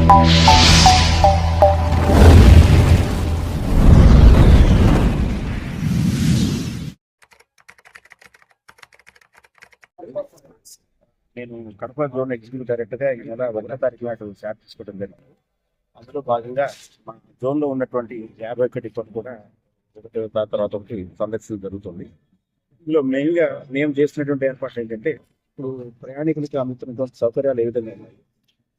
నేను Kadapa zone executive డైరెక్టర్గా ఈ నెల 1వ తారీఖు నాటు స్టార్ట్ తీసుకోవడం జరిగింది. అందులో భాగంగా మా జోన్లో ఉన్నటువంటి 51 డిపోలు కూడా ఒకటి తర్వాత ఒకటి సందర్శించడం జరుగుతుంది. ఇందులో మెయిన్గా మేము చేస్తున్నటువంటి ఏర్పాట్లు ఏంటంటే, ఇప్పుడు ప్రయాణికులకి అందుతున్నటువంటి సౌకర్యాలు ఏ విధంగా ఉన్నాయి,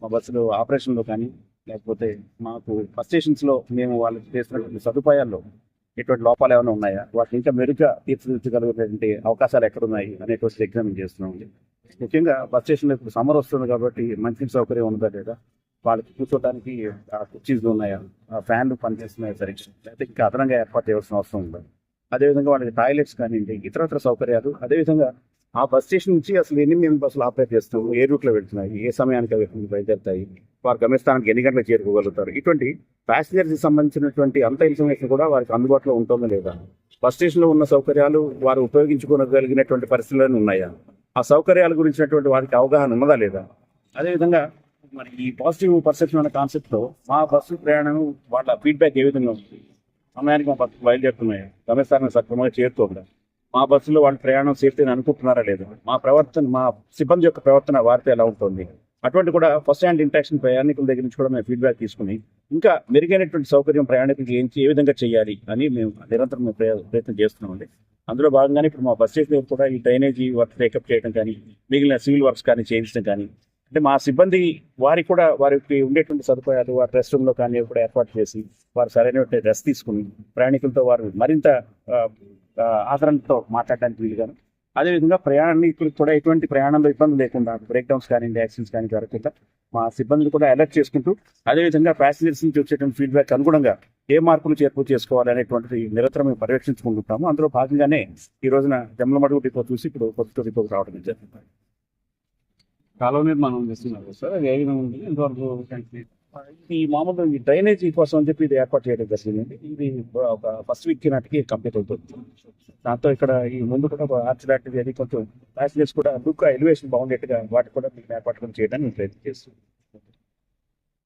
మా బస్సులో ఆపరేషన్లో కానీ, లేకపోతే మాకు బస్ స్టేషన్స్లో మేము వాళ్ళకి చేస్తున్నటువంటి సదుపాయాల్లో ఎటువంటి లోపాలు ఏమైనా ఉన్నాయా, వాటిని ఇంకా మెరుగ్గా తీర్చిదిద్దగలిగే అవకాశాలు ఎక్కడున్నాయి అనేటువంటి ఎగ్జామిన్ చేస్తున్నామండి. ముఖ్యంగా బస్ స్టేషన్లో ఇప్పుడు సమ్మర్ వస్తుంది కాబట్టి మంచి సౌకర్యం ఉందా లేదా, వాళ్ళకి కూర్చోడానికి కుర్చీలు ఉన్నాయా, ఫ్యాన్లు పనిచేస్తున్నాయా సరిగ్గా, లేకపోతే ఇంకా అదనంగా ఏర్పాటు చేయాల్సిన అవసరం ఉందా, అదేవిధంగా వాళ్ళకి టాయిలెట్స్ కానివ్వండి, ఇతరత్ర సౌకర్యాలు, అదేవిధంగా ఆ బస్ స్టేషన్ నుంచి అసలు ఎన్ని మేము బస్సులు ఆపరేట్ చేస్తాము, ఏ రూట్లో వెళ్తున్నాయి, ఏ సమయానికి అవి బయలుదేరుతాయి, వారి గమ్యస్థానానికి ఎన్ని గంటలకు చేరుకోగలుగుతారు, ఇటువంటి ప్యాసింజర్స్కి సంబంధించినటువంటి అంత ఇన్ఫర్మేషన్ కూడా వారికి అందుబాటులో ఉంటుందా లేదా, బస్ స్టేషన్లో ఉన్న సౌకర్యాలు వారు ఉపయోగించుకోగలిగినటువంటి పరిస్థితులను ఉన్నాయా, ఆ సౌకర్యాల గురించినటువంటి వారికి అవగాహన ఉన్నదా లేదా, అదేవిధంగా మరి ఈ పాజిటివ్ పర్సెప్షన్ అనే కాన్సెప్ట్లో మా బస్సు ప్రయాణం వాళ్ళ ఫీడ్బ్యాక్ ఏ విధంగా ఉంది, సమయానికి మా బస్సు బయలుదేరుతున్నాయా, గమ్యస్థానానికి సక్రమంగా చేరుతుందా, మా బస్సులో వాళ్ళ ప్రయాణం సేఫ్టీ అని అనుకుంటున్నారా లేదా, మా సిబ్బంది యొక్క ప్రవర్తన వారితో ఎలా ఉంటుంది, అటువంటి కూడా ఫస్ట్ హ్యాండ్ ఇంట్రాక్షన్ ప్రయాణికుల దగ్గర నుంచి కూడా మేము ఫీడ్బ్యాక్ తీసుకుని ఇంకా మెరుగైనటువంటి సౌకర్యం ప్రయాణికులకి ఏ విధంగా చేయాలి అని మేము నిరంతరం ప్రయత్నం చేస్తున్నామండి. అందులో భాగంగానే ఇప్పుడు మా బస్ స్టేషన్ కూడా ఈ డ్రైనేజీ వర్క్ టేకప్ చేయడం కానీ, మిగిలిన సివిల్ వర్క్స్ కానీ చేయించడం కానీ, అంటే మా సిబ్బంది వారికి కూడా వారికి ఉండేటువంటి సదుపాయాలు వారి రెస్ట్ రూమ్లో కానీ కూడా ఏర్పాటు చేసి వారు సరైనటువంటి రెస్ట్ తీసుకుని ప్రయాణికులతో వారు మరింత ఆదరణతో మాట్లాడడానికి వీలుగాను, అదేవిధంగా ప్రయాణికులకు కూడా ఎటువంటి ప్రయాణంలో ఇబ్బంది లేకుండా బ్రేక్ డౌన్స్ కానీ యాక్సిడెంట్స్ కానీ జరగకుండా మా సిబ్బందిని కూడా అలర్ట్ చేసుకుంటూ, అదేవిధంగా ప్యాసింజర్స్ నుంచి వచ్చేటువంటి ఫీడ్బ్యాక్ అనుగుణంగా ఏ మార్పులు చేర్పు చేసుకోవాలి అనేటువంటిది నిరంతరం మేము పర్యవేక్షించుకుంటుంటాము. అందులో భాగంగానే ఈ రోజున జమ్మలమడుగు డిపో చూసి ఇప్పుడు కొత్త డిపోకి రావడం జరిగింది. కాలువ నిర్మాణం చేస్తున్నారు సార్, అది ఏ విధంగా ఉంది, ఎంతవరకు? ఈ మామూలు ఈ డ్రైనేజీ కోసం అని చెప్పి ఇది ఏర్పాటు చేయడం జరిగింది. ఇది ఒక ఫస్ట్ వీక్ నాటికి కంప్లీట్ అవుతుంది. దాంతో ఇక్కడ ఈ ముందు కూడా ఆర్చ్ లాంటిది అది కొంచెం ప్యాసింజర్స్ కూడా లుక్ ఎలివేషన్ బాగుండేట్టుగా వాటి కూడా మీకు ఏర్పాటు చేయడానికి ప్రయత్నం చేస్తుంది.